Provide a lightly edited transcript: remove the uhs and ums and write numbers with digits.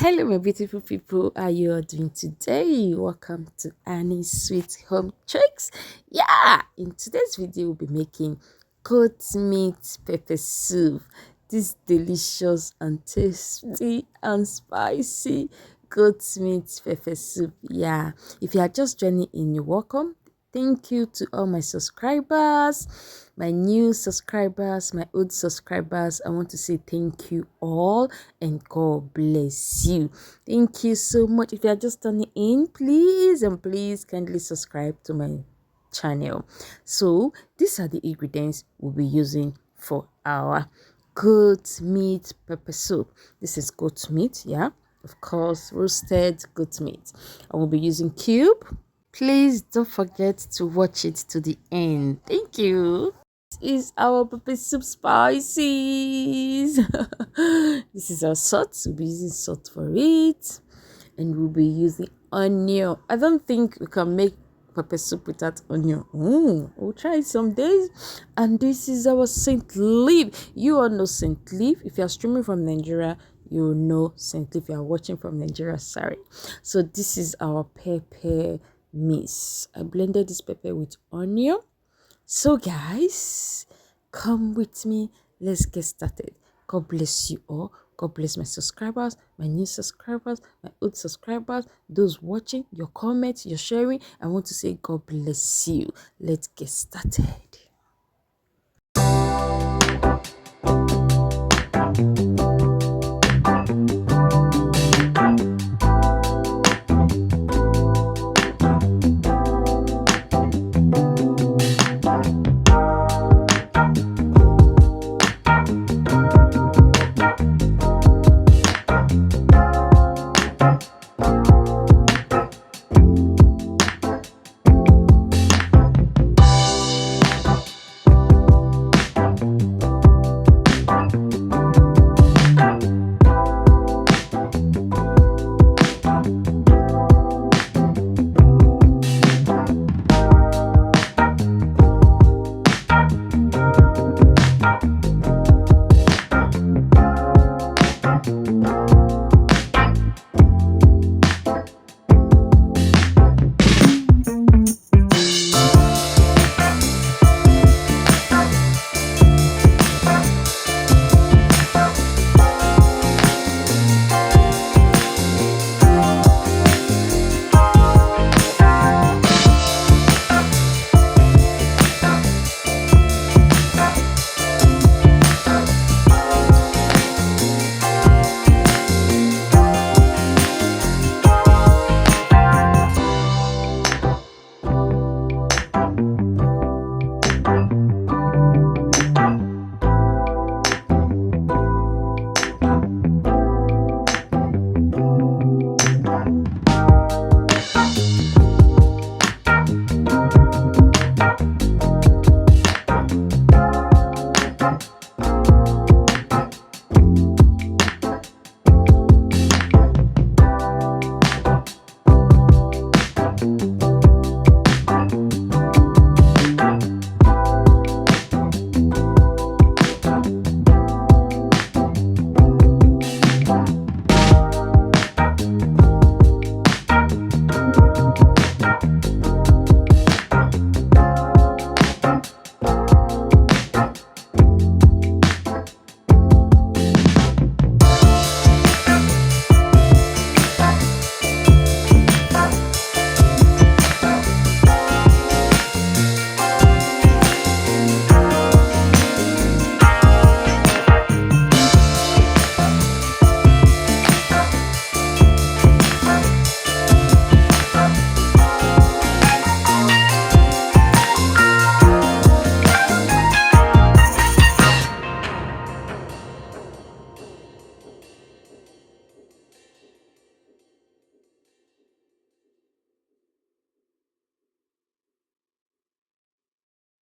Hello, my beautiful people. How you all doing today? Welcome to Annie's Sweet Home Tricks. Yeah, in today's video, we'll be making goat meat pepper soup. This delicious and tasty and spicy goat meat pepper soup. Yeah, if you are just joining in, you're welcome. Thank you to all my subscribers, my new subscribers, my old subscribers. I want to say thank you all and God bless you. Thank you so much. If you are just turning in, please and please kindly subscribe to my channel. So these are the ingredients we'll be using for our goat meat pepper soup. This is goat meat, yeah, of course, roasted goat meat. I will be using cube. Please don't forget to watch it to the end. Thank you. This is our pepper soup spices. This is our salt. We'll be using salt for it. And we'll be using onion. I don't think we can make pepper soup without onion. We'll try some days. And this is our Saint Leaf. You all know Saint Leaf. If you are streaming from Nigeria, you know Saint Leaf. If you are watching from Nigeria, sorry. So this is our pepper mix. I blended this pepper with onion. So guys, come with me. Let's get started. God bless you all. God bless my subscribers, my new subscribers, my old subscribers, those watching, your comments, your sharing. I want to say God bless you. Let's get started.